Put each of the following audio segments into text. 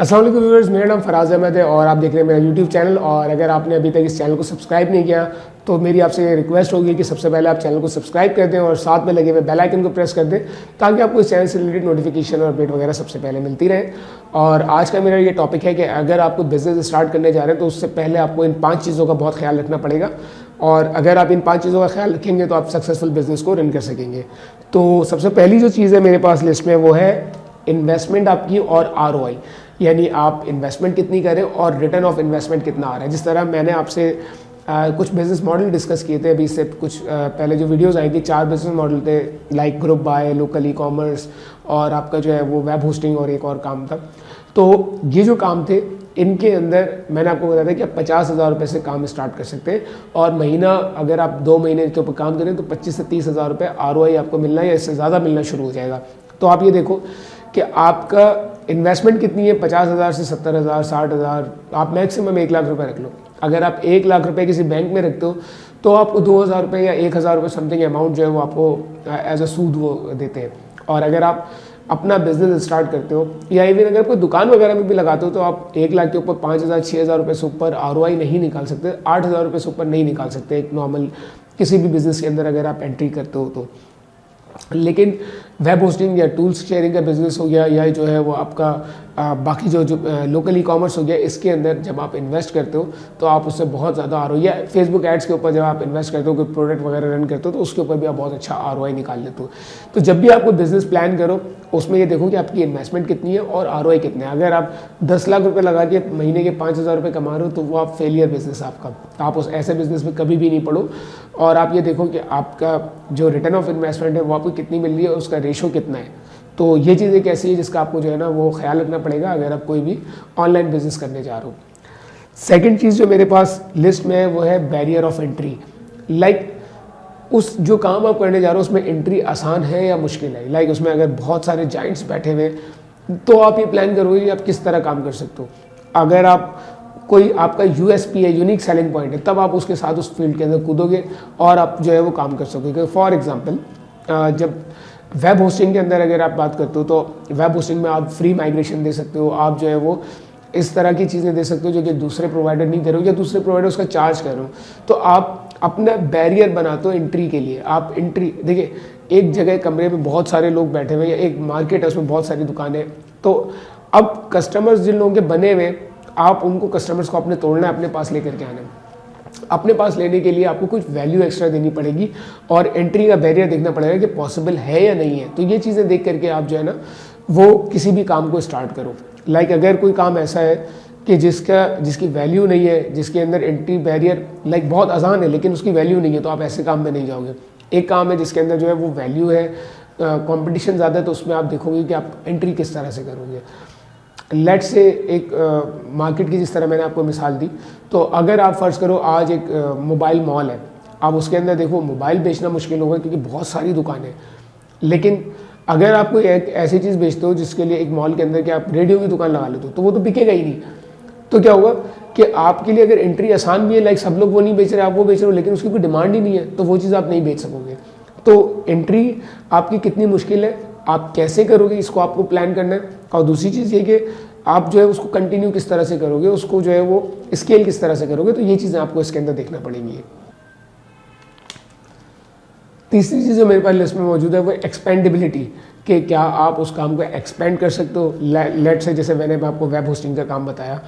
अस्सलाम वालेकुम व्यूअर्स, मेरा नाम फराज अहमद है और आप देख रहे हैं मेरा यूट्यूब चैनल। और अगर आपने अभी तक इस चैनल को सब्सक्राइब नहीं किया तो मेरी आपसे ये रिक्वेस्ट होगी कि सबसे पहले आप चैनल को सब्सक्राइब कर दें और साथ में लगे हुए बेल आइकन को प्रेस कर दें ताकि आपको इस चैनल से रिलेटेड नोटिफिकेशन और अपडेट वगैरह सबसे पहले मिलती रहे। और आज का मेरा ये टॉपिक है कि अगर आपको बिजनेस स्टार्ट करने जा रहे हैं तो उससे पहले आपको इन 5 चीज़ों का बहुत ख्याल रखना पड़ेगा। और अगर आप इन 5 चीज़ों का ख्याल रखेंगे तो आप सक्सेसफुल बिजनेस को रन कर सकेंगे। तो सबसे पहली जो चीज़ है मेरे पास लिस्ट में वो है इन्वेस्टमेंट आपकी और ROI, यानी आप इन्वेस्टमेंट कितनी करें और रिटर्न ऑफ इन्वेस्टमेंट कितना आ रहा है। जिस तरह मैंने आपसे कुछ बिजनेस मॉडल डिस्कस किए थे अभी इससे कुछ पहले जो वीडियोस आई थी, 4 बिजनेस मॉडल थे, like group by, local e commerce और आपका जो है वो वेब होस्टिंग और एक और काम था। तो ये जो काम थे इनके अंदर मैंने आपको बताया था कि आप 50,000 रुपये से काम स्टार्ट कर सकते हैं और महीना अगर आप 2 महीने के ऊपर काम करें तो 25 से 30,000 रुपये ROI आपको मिलना या इससे ज़्यादा मिलना शुरू हो जाएगा। तो आप ये देखो कि आपका इन्वेस्टमेंट कितनी है, 50,000 से 70,000, 60,000, आप मैक्सिमम 1 लाख रुपए रख लो। अगर आप 1 लाख रुपए किसी बैंक में रखते हो तो आपको 2,000 रुपये या 1,000 रुपये समथिंग अमाउंट जो है वो आपको एज अ सूद वो देते हैं। और अगर आप अपना बिजनेस स्टार्ट करते हो या इवन अगर कोई दुकान वगैरह में भी लगाते हो तो आप 1 लाख के ऊपर 5,000, 6,000 रुपये से ऊपर ROI नहीं निकाल सकते, 8,000 रुपये से ऊपर नहीं निकाल सकते एक नॉर्मल किसी भी बिजनेस के अंदर अगर आप एंट्री करते हो तो। लेकिन वेब होस्टिंग या टूल्स शेयरिंग का बिजनेस हो गया या जो है वो आपका बाकी जो लोकल ई कॉमर्स हो गया, इसके अंदर जब आप इन्वेस्ट करते हो तो आप उससे बहुत ज़्यादा ROI, या फेसबुक एड्स के ऊपर जब आप इन्वेस्ट करते हो कोई प्रोडक्ट वगैरह रन करते हो तो उसके ऊपर भी आप बहुत अच्छा ROI निकाल लेते हो। तो जब भी आप कोई बिजनेस प्लान करो उसमें ये देखो कि आपकी इन्वेस्टमेंट कितनी है और ROI कितना है। अगर आप 10 लाख रुपये लगा के महीने के 5,000 रुपये कमा रहे हो तो वो आप फेलियर बिजनेस आपका, आप उस ऐसे बिजनेस में कभी भी नहीं पड़ो। और आप ये देखो कि आपका जो रिटर्न ऑफ इन्वेस्टमेंट है वो आपको कितनी मिल रही है, उसका रेशो कितना है। तो ये चीज़ एक ऐसी है जिसका आपको जो है ना वो ख्याल रखना पड़ेगा अगर आप कोई भी ऑनलाइन बिजनेस करने जा रहे हो। सेकंड चीज़ जो मेरे पास लिस्ट में है वो है बैरियर ऑफ एंट्री। लाइक उस जो काम आप करने जा रहे हो उसमें एंट्री आसान है या मुश्किल है। लाइक उसमें अगर बहुत सारे जाइंट्स बैठे हुए तो आप ये प्लान करोगे कि आप किस तरह काम कर सकते हो। अगर आप कोई आपका USP है, यूनिक सेलिंग पॉइंट है, तब आप उसके साथ उस फील्ड के अंदर कूदोगे और आप जो है वो काम कर सकोगे। फॉर एग्जांपल जब वेब होस्टिंग के अंदर अगर आप बात करते हो तो वेब होस्टिंग में आप फ्री माइग्रेशन दे सकते हो, आप जो है वो इस तरह की चीज़ें दे सकते हो जो कि दूसरे प्रोवाइडर नहीं दे रहे हो या दूसरे प्रोवाइडर उसका चार्ज कर रहे हो। तो आप अपना बैरियर बनाते हो एंट्री के लिए। आप एंट्री देखिए, एक जगह कमरे में बहुत सारे लोग बैठे हुए, या एक मार्केट है उसमें बहुत सारी दुकानें, तो अब कस्टमर्स जिन लोगों के बने हुए आप उनको कस्टमर्स को अपने तोड़ना है, अपने पास लेकर के आना है। अपने पास लेने के लिए आपको कुछ वैल्यू एक्स्ट्रा देनी पड़ेगी और एंट्री का बैरियर देखना पड़ेगा कि पॉसिबल है या नहीं है। तो ये चीज़ें देख करके आप जो है ना वो किसी भी काम को स्टार्ट करो। लाइक अगर कोई काम ऐसा है कि जिसकी वैल्यू नहीं है, जिसके अंदर एंट्री बैरियर लाइक बहुत आसान है लेकिन उसकी वैल्यू नहीं है, तो आप ऐसे काम में नहीं जाओगे। एक काम है जिसके अंदर जो है वो वैल्यू है, कंपटीशन ज़्यादा है, तो उसमें आप देखोगे कि आप एंट्री किस तरह से करोगे। लेट से एक मार्केट की जिस तरह मैंने आपको मिसाल दी, तो अगर आप फ़र्ज़ करो आज एक मोबाइल मॉल है, आप उसके अंदर देखो मोबाइल बेचना मुश्किल होगा क्योंकि बहुत सारी दुकानें हैं। लेकिन अगर आप कोई एक ऐसी चीज़ बेचते हो जिसके लिए एक मॉल के अंदर कि आप रेडियो की दुकान लगा लेते हो तो वो तो बिकेगा ही नहीं। तो क्या होगा कि आपके लिए अगर एंट्री आसान भी है, लाइक सब लोग वो नहीं बेच रहे, आप वो बेच रहे हो, लेकिन उसकी कोई डिमांड ही नहीं है, तो वो चीज़ आप नहीं बेच सकोगे। तो एंट्री आपकी कितनी मुश्किल है, आप कैसे करोगे, इसको आपको प्लान करना है। और दूसरी चीज़ ये कि आप जो है उसको कंटिन्यू किस तरह से करोगे, उसको जो है वो स्केल किस तरह से करोगे। तो ये चीज़ें आपको इसके अंदर देखना पड़ेंगी। तीसरी चीज़ जो मेरे पास लिस्ट में मौजूद है वो एक्सपेंडेबिलिटी, कि क्या आप उस काम को एक्सपेंड कर सकते हो। लेट से जैसे मैंने आपको वेब होस्टिंग का काम बताया,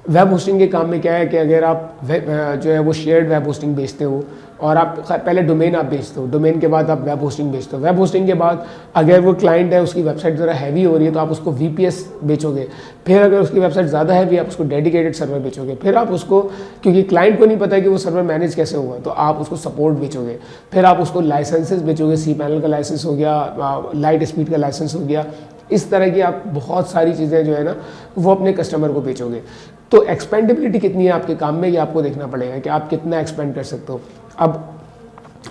वेब होस्टिंग के काम में क्या है कि अगर आप जो है वो शेयर्ड वेब होस्टिंग बेचते हो और आप पहले डोमेन आप बेचते हो, डोमेन के बाद आप वेब होस्टिंग बेचते हो, वेब होस्टिंग के बाद अगर वो क्लाइंट है उसकी वेबसाइट ज़रा हैवी हो रही है तो आप उसको VPS बेचोगे, फिर अगर उसकी वेबसाइट ज़्यादा हैवी है आप उसको डेडिकेटेड सर्वर बेचोगे, फिर आप उसको, क्योंकि क्लाइंट को नहीं पता है कि वो सर्वर मैनेज कैसे होगा, तो आप उसको सपोर्ट बेचोगे, फिर आप उसको लाइसेंसेज बेचोगे, cPanel का लाइसेंस हो गया, लाइट स्पीड का लाइसेंस हो गया। इस तरह की आप बहुत सारी चीज़ें जो है ना वो अपने कस्टमर को बेचोगे। तो एक्सपेंडेबिलिटी कितनी है आपके काम में, ये आपको देखना पड़ेगा कि आप कितना एक्सपेंड कर सकते हो। अब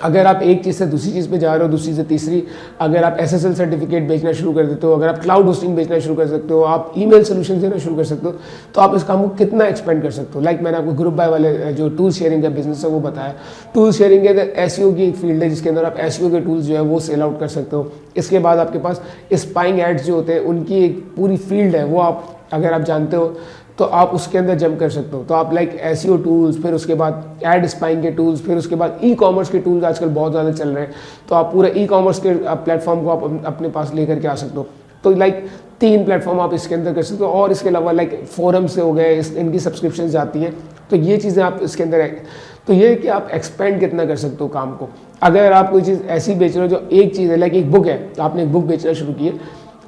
अगर आप एक चीज़ से दूसरी चीज़ पे जा रहे हो, दूसरी से तीसरी, अगर आप SSL सर्टिफिकेट बेचना शुरू कर देते हो, अगर आप क्लाउड होस्टिंग बेचना शुरू कर सकते हो, आप ईमेल सोल्यूशन देना शुरू कर सकते हो, तो आप इस काम को कितना एक्सपेंड कर सकते हो। लाइक मैंने आपको ग्रुप बाय वाले जो टूल शेयरिंग का बिजनेस है वो बताया। टूल शेयरिंग है SEO की एक फील्ड है जिसके अंदर आप SEO के टूल्स जो है वो सेल आउट कर सकते हो। इसके बाद आपके पास स्पाइंग एड्स जो होते हैं उनकी एक पूरी फील्ड है, वो आप अगर आप जानते हो तो आप उसके अंदर जंप कर सकते हो। तो आप लाइक एसईओ टूल्स, फिर उसके बाद एड स्पाइंग के टूल्स, फिर उसके बाद ई कॉमर्स के टूल्स आजकल बहुत ज़्यादा चल रहे हैं, तो आप पूरा ई कॉमर्स के प्लेटफॉर्म को आप अपने पास लेकर के आ सकते हो। तो लाइक 3 प्लेटफॉर्म आप इसके अंदर कर सकते हो, और इसके अलावा लाइक फोरम से हो गए, इनकी सब्सक्रिप्शन जाती हैं, तो ये चीज़ें आप इसके अंदर है। तो ये कि आप एक्सपेंड कितना कर सकते हो काम को। अगर आप कोई चीज़ ऐसी बेच रहे हो जो एक चीज़ है, लाइक एक बुक है, तो आपने एक बुक बेचना शुरू की है,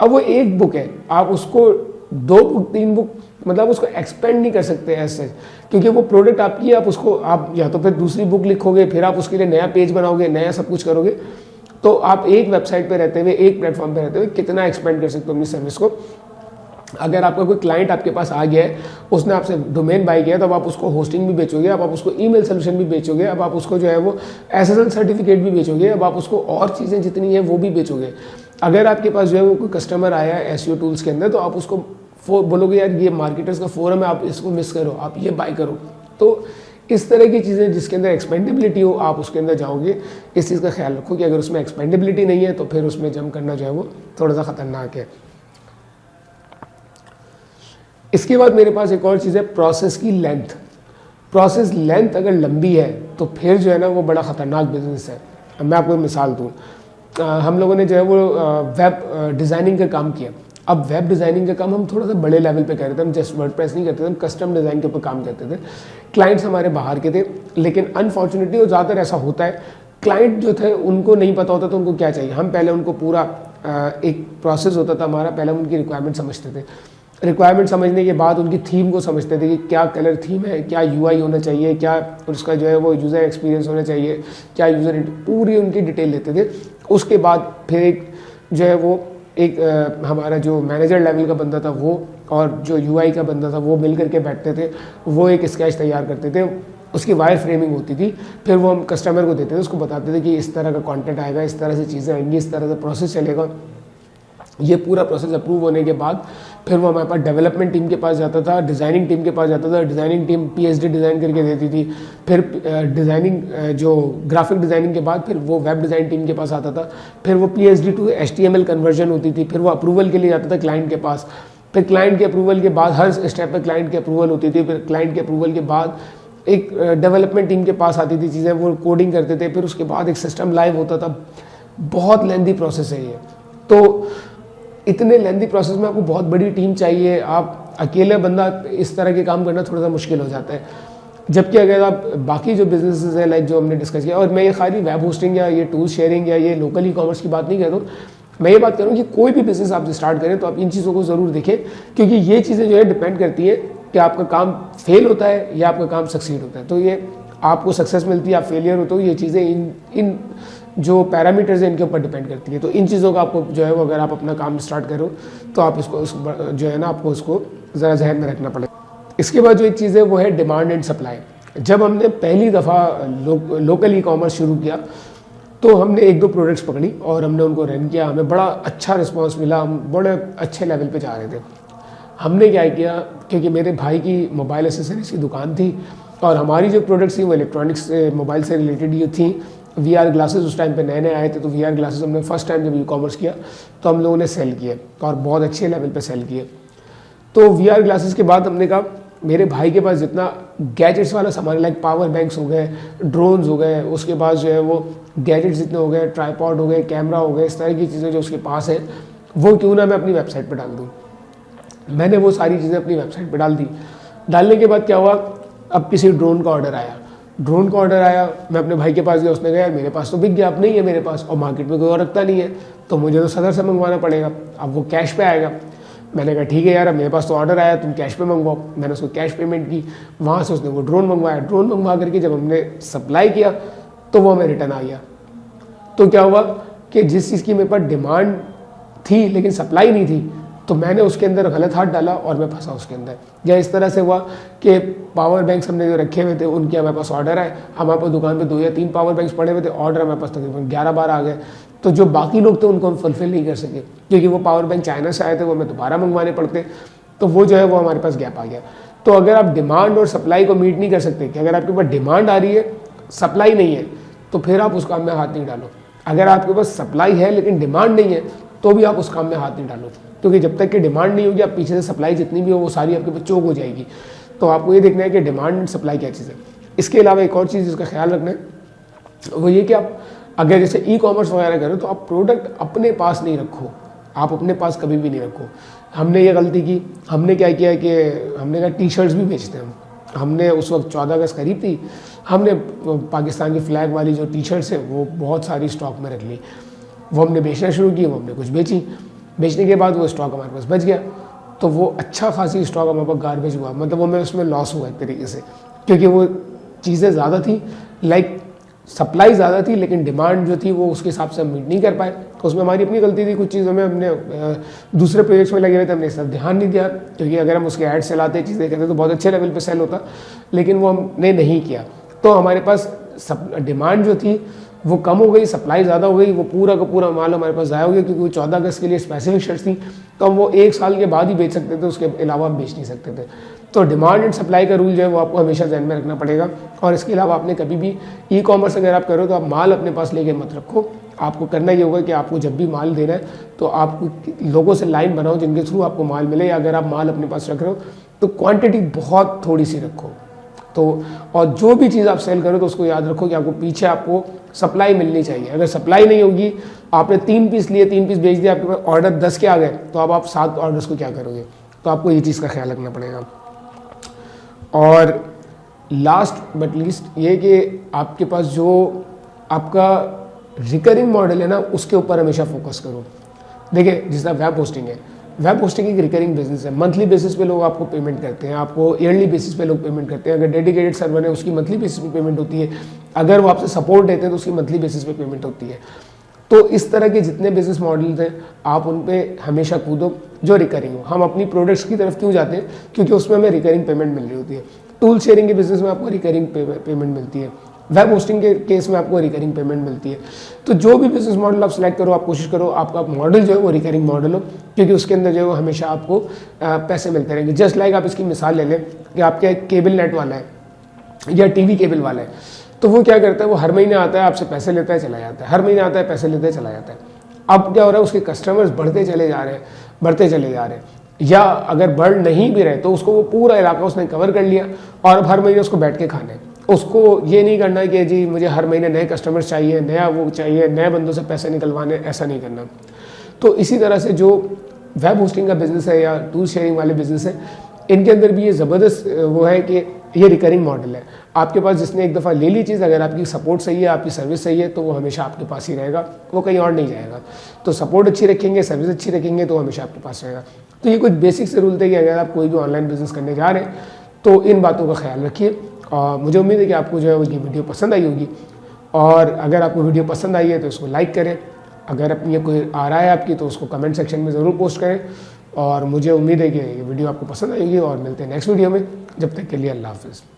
अब वो एक बुक है, आप उसको 2 बुक 3 बुक मतलब उसको एक्सपेंड नहीं कर सकते ऐसे, क्योंकि वो प्रोडक्ट आपकी है। आप उसको आप या तो फिर दूसरी बुक लिखोगे, फिर आप उसके लिए नया पेज बनाओगे, नया सब कुछ करोगे, तो आप एक वेबसाइट पे रहते हुए, एक प्लेटफॉर्म पे रहते हुए कितना एक्सपेंड कर सकते हो अपनी सर्विस को। अगर आपका कोई क्लाइंट आपके पास आ गया है, उसने आपसे डोमेन बाय किया, तो अब आप उसको होस्टिंग भी बेचोगे, अब आप उसको ईमेल सोल्यूशन भी बेचोगे, अब आप उसको जो है वो एसएसएल सर्टिफिकेट भी बेचोगे, अब आप उसको और चीज़ें जितनी हैं वो भी बेचोगे। अगर आपके पास जो है वो कोई कस्टमर आया है एसईओ टूल्स के अंदर, तो आप उसको बोलोगे यार ये मार्केटर्स का फोरम है, आप इसको मिस करो, आप ये बाय करो। तो इस तरह की चीज़ें जिसके अंदर एक्सपेंडेबिलिटी हो, आप उसके अंदर जाओगे। इस चीज़ का ख्याल रखो कि अगर उसमें एक्सपेंडेबिलिटी नहीं है तो फिर उसमें जंप करना जो है वो थोड़ा सा ख़तरनाक है। इसके बाद मेरे पास एक और चीज़ है, प्रोसेस की लेंथ। प्रोसेस लेंथ अगर लंबी है तो फिर जो है ना वो बड़ा ख़तरनाक बिजनेस है। अब मैं आपको एक मिसाल दूँ, हम लोगों ने जो है वो वेब डिज़ाइनिंग का काम किया। अब वेब डिज़ाइनिंग का काम हम थोड़ा सा बड़े लेवल पे कर रहे थे, हम जस्ट वर्डप्रेस नहीं करते थे, हम कस्टम डिज़ाइन के ऊपर काम करते थे। क्लाइंट्स हमारे बाहर के थे, लेकिन अनफॉर्चुनेटली, और ज़्यादातर ऐसा होता है, क्लाइंट जो थे उनको नहीं पता होता तो उनको क्या चाहिए। हम पहले उनको पूरा एक प्रोसेस होता था हमारा, पहले हम उनकी रिक्वायरमेंट समझते थे। रिक्वायरमेंट समझने के बाद उनकी थीम को समझते थे कि क्या कलर थीम है, क्या यूआई होना चाहिए, क्या उसका जो है वो यूज़र एक्सपीरियंस होना चाहिए, क्या यूज़र, पूरी उनकी डिटेल लेते थे। उसके बाद फिर एक जो है वो एक हमारा जो मैनेजर लेवल का बंदा था वो और जो यूआई का बंदा था वो मिल करके बैठते थे, वो एक स्केच तैयार करते थे, उसकी वायर फ्रेमिंग होती थी, फिर वो हम कस्टमर को देते थे, उसको बताते थे कि इस तरह का कंटेंट आएगा, इस तरह से चीज़ें आएंगी, इस तरह से प्रोसेस चलेगा। ये पूरा प्रोसेस अप्रूव होने के बाद फिर वो हमारे पास डेवलपमेंट टीम के पास जाता था, डिज़ाइनिंग टीम के पास जाता था, डिज़ाइनिंग टीम पीएचडी डिज़ाइन करके देती थी, फिर डिज़ाइनिंग जो ग्राफिक डिज़ाइनिंग के बाद फिर वो वेब डिज़ाइन टीम के पास आता था, फिर वो पीएचडी टू एचटीएमएल कन्वर्जन होती थी, फिर वो अप्रूवल के लिए जाता था क्लाइंट के पास, फिर क्लाइंट के अप्रूवल के बाद हर स्टेप पर क्लाइंट की अप्रूवल होती थी, फिर क्लाइंट के अप्रूवल के बाद एक डेवलपमेंट टीम के पास आती थी चीज़ें, वो कोडिंग करते थे, फिर उसके बाद एक सिस्टम लाइव होता था। बहुत लेंदी प्रोसेस है ये। तो इतने लेंदी प्रोसेस में आपको बहुत बड़ी टीम चाहिए, आप अकेले बंदा इस तरह के काम करना थोड़ा सा मुश्किल हो जाता है। जबकि अगर आप बाकी जो बिजनेसेस हैं लाइक जो हमने डिस्कस किया, और मैं ये खाली वेब होस्टिंग या ये टूल शेयरिंग या ये लोकल ई कॉमर्स की बात नहीं कर रहा हूँ, मैं ये बात कर रहा हूँ कि कोई भी बिजनेस आप स्टार्ट करें तो आप इन चीज़ों को ज़रूर देखें, क्योंकि ये चीज़ें जो है डिपेंड करती है कि आपका काम फेल होता है या आपका काम सक्सीड होता है। तो ये आपको सक्सेस मिलती है, आप फेलियर होते हो, ये चीज़ें इन जो पैरामीटर्स हैं इनके ऊपर डिपेंड करती है। तो इन चीज़ों का आपको जो है वो अगर आप अपना काम स्टार्ट करो तो आप इसको जो है ना आपको उसको ज़रा जहन में रखना पड़ेगा। इसके बाद जो एक चीज़ है वो है डिमांड एंड सप्लाई। जब हमने पहली दफ़ा लोकल ई कॉमर्स शुरू किया तो हमने 1-2 प्रोडक्ट्स पकड़ी और हमने उनको रन किया, हमें बड़ा अच्छा रिस्पॉन्स मिला, हम बड़े अच्छे लेवल पे जा रहे थे। हमने क्या किया, क्योंकि मेरे भाई की मोबाइल एसेसरीज की दुकान थी और हमारी जो प्रोडक्ट्स थी वो इलेक्ट्रॉनिक्स मोबाइल से रिलेटेड ये थी। VR ग्लासेस उस टाइम पे नए नए आए थे, तो VR ग्लासेस हमने फर्स्ट टाइम जब ई कॉमर्स किया तो हम लोगों ने सेल किए और बहुत अच्छे लेवल पे सेल किए। तो VR ग्लासेस के बाद हमने कहा मेरे भाई के पास जितना गैजेट्स वाला सामान, लाइक पावर बैंक्स हो गए, ड्रोन्स हो गए, उसके बाद जो है वो गैजेट्स जितने हो गए, ट्राईपॉड हो गए, कैमरा हो गए, इस तरह की चीज़ें जो उसके पास है वो क्यों ना मैं अपनी वेबसाइट पर डाल दूँ। मैंने वो सारी चीज़ें अपनी वेबसाइट पर डाल दी। डालने के बाद क्या हुआ, अब किसी ड्रोन का ऑर्डर आया, मैं अपने भाई के पास गया, उसने कहा यार मेरे पास तो बिक गया, अब नहीं है मेरे पास और मार्केट में कोई और रखता नहीं है, तो मुझे तो सदर से मंगवाना पड़ेगा, अब वो कैश पे आएगा। मैंने कहा ठीक है यार, अब मेरे पास तो ऑर्डर आया, तुम कैश पे मंगवाओ। मैंने उसको कैश पेमेंट की, वहाँ से उसने वो ड्रोन मंगवाया। ड्रोन मंगवा करके जब हमने सप्लाई किया तो वो हमें रिटर्न आ गया। तो क्या हुआ कि जिस चीज़ की मेरे पास डिमांड थी लेकिन सप्लाई नहीं थी, तो मैंने उसके अंदर गलत हाथ डाला और मैं फंसा उसके अंदर। या इस तरह से हुआ कि पावर बैंक्स हमने जो रखे हुए थे उनके हमारे पास ऑर्डर आए, हमारे पास दुकान पे 2 या 3 पावर बैंक्स पड़े हुए थे, ऑर्डर हमारे पास तकरीबन 11-12 आ गए। तो जो बाकी लोग थे उनको हम फुलफिल नहीं कर सके, क्योंकि वो पावर बैंक चाइना से आए थे, वो हमें दोबारा मंगवाने पड़ते, तो वो जो है वो हमारे पास गैप आ गया। तो अगर आप डिमांड और सप्लाई को मीट नहीं कर सकते, कि अगर आपके पास डिमांड आ रही है सप्लाई नहीं है, तो फिर आप उस काम में हाथ नहीं डालो। अगर आपके पास सप्लाई है लेकिन डिमांड नहीं है तो भी आप उस काम में हाथ नहीं डालो, क्योंकि जब तक कि डिमांड नहीं होगी, आप पीछे से सप्लाई जितनी भी हो वो सारी आपके पे चोक हो जाएगी। तो आपको ये देखना है कि डिमांड सप्लाई क्या चीज़ है। इसके अलावा एक और चीज़ जिसका ख्याल रखना है वो ये कि आप अगर जैसे ई कॉमर्स वगैरह करो तो आप प्रोडक्ट अपने पास नहीं रखो, आप अपने पास कभी भी नहीं रखो। हमने ये गलती की, हमने क्या किया कि हमने कहा टी शर्ट्स भी बेचते हैं हमने उस वक्त 14 अगस्त करीब थी, हमने पाकिस्तान की फ्लैग वाली जो टी शर्ट्स है वो बहुत सारी स्टॉक में रख ली, वो हमने बेचना शुरू की, वो हमने कुछ बेची, बेचने के बाद वो स्टॉक हमारे पास बच गया, तो वो अच्छा खासी स्टॉक हमारे पास गार्बेज हुआ, मतलब वो हमें उसमें लॉस हुआ एक तरीके से, क्योंकि वो चीज़ें ज़्यादा थी, लाइक सप्लाई ज़्यादा थी लेकिन डिमांड जो थी वो उसके हिसाब से हम मीट नहीं कर पाए। तो उसमें हमारी अपनी गलती थी, कुछ चीज़ों में हमने दूसरे प्रोजेक्ट्स में लगे हुए थे, हमने इस तरफ ध्यान नहीं दिया, क्योंकि अगर हम उसके ऐड चलाते चीज़ें करते तो बहुत अच्छे लेवल पे सेल होता, लेकिन वो हमने नहीं किया। तो हमारे पास डिमांड जो थी वो कम हो गई, सप्लाई ज़्यादा हो गई, वो पूरा का पूरा माल हमारे पास ज़ाया हो गया, क्योंकि वो 14 अगस्त के लिए स्पेसिफिक शर्ट्स थी, तो हम वो 1 साल के बाद ही बेच सकते थे, उसके अलावा हम बेच नहीं सकते थे। तो डिमांड एंड सप्लाई का रूल जो है वो आपको हमेशा ध्यान में रखना पड़ेगा। और इसके अलावा आपने कभी भी ई कॉमर्स अगर आप करो तो आप माल अपने पास लेके मत रखो। आपको करना ये होगा कि आपको जब भी माल देना है तो आप लोगों से लाइन बनाओ जिनके थ्रू आपको माल मिले, या अगर आप माल अपने पास रख रहे हो तो क्वांटिटी बहुत थोड़ी सी रखो। तो और जो भी चीज़ आप सेल करो तो उसको याद रखो कि आपको पीछे आपको सप्लाई मिलनी चाहिए। अगर सप्लाई नहीं होगी, आपने 3 पीस लिए, 3 पीस बेच दिया, आपके पास ऑर्डर 10 के आ गए, तो अब आप 7 ऑर्डर्स को क्या करोगे? तो आपको ये चीज़ का ख्याल रखना पड़ेगा। और लास्ट बट लीस्ट ये कि आपके पास जो आपका रिकरिंग मॉडल है ना, उसके ऊपर हमेशा फोकस करो। देखिए, जिस तरह वेब होस्टिंग है, वेब होस्टिंग एक रिकरिंग बिजनेस है, मंथली बेसिस पे लोग आपको पेमेंट करते हैं, आपको ईयरली बेसिस पे लोग पेमेंट करते हैं। अगर डेडिकेटेड सर्वर है उसकी मंथली बेसिस पे पेमेंट होती है, अगर वो आपसे सपोर्ट देते हैं तो उसकी मंथली बेसिस पे पेमेंट होती है। तो इस तरह के जितने बिजनेस मॉडल्स हैं आप उन पे हमेशा कूदो जो रिकरिंग हो। हम अपनी प्रोडक्ट्स की तरफ क्यों जाते हैं? क्योंकि उसमें हमें रिकरिंग पेमेंट मिल रही होती है। टूल शेयरिंग के बिजनेस में आपको रिकरिंग पेमेंट मिलती है, वेब होस्टिंग के केस में आपको रिकरिंग पेमेंट मिलती है। तो जो भी बिजनेस मॉडल आप सेलेक्ट करो, आप कोशिश करो आपका मॉडल जो है वो रिकरिंग मॉडल हो, क्योंकि उसके अंदर जो है वो हमेशा आपको पैसे मिलते रहेंगे। जस्ट लाइक आप इसकी मिसाल ले लें कि आपके केबल नेट वाला है या टीवी केबल वाला है, तो वो क्या करता है, वो हर महीने आता है, आपसे पैसे लेता है, चला जाता है, हर महीने आता है, पैसे लेता है, चला जाता है। अब क्या हो रहा है, उसके कस्टमर्स बढ़ते चले जा रहे हैं, बढ़ते चले जा रहे हैं, या अगर बढ़ नहीं भी रहे तो उसको वो पूरा इलाका उसने कवर कर लिया और अब हर महीने उसको बैठ के खाना है। उसको ये नहीं करना है कि जी मुझे हर महीने नए कस्टमर्स चाहिए, नया वो चाहिए, नए बंदों से पैसे निकलवाने, ऐसा नहीं करना। तो इसी तरह से जो वेब होस्टिंग का बिजनेस है या टूल शेयरिंग वाले बिजनेस है, इनके अंदर भी ये ज़बरदस्त वो है कि ये रिकरिंग मॉडल है। आपके पास जिसने एक दफ़ा ले ली चीज़, अगर आपकी सपोर्ट सही है, आपकी सर्विस सही है, तो वो हमेशा आपके पास ही रहेगा, वो कहीं और नहीं जाएगा। तो सपोर्ट अच्छी रखेंगे, सर्विस अच्छी रखेंगे, तो हमेशा आपके पास रहेगा। तो ये कुछ बेसिक से रूल थे कि अगर आप कोई भी ऑनलाइन बिजनेस करने जा रहे हैं तो इन बातों का ख्याल रखिए। और मुझे उम्मीद है कि आपको जो है वो ये वीडियो पसंद आई होगी, और अगर आपको वीडियो पसंद आई है तो इसको लाइक करें। अगर अपनी कोई आ रहा है आपकी तो उसको कमेंट सेक्शन में ज़रूर पोस्ट करें। और मुझे उम्मीद है कि ये वीडियो आपको पसंद आएगी, और मिलते हैं नेक्स्ट वीडियो में। जब तक के लिए अल्लाह हाफ़िज़।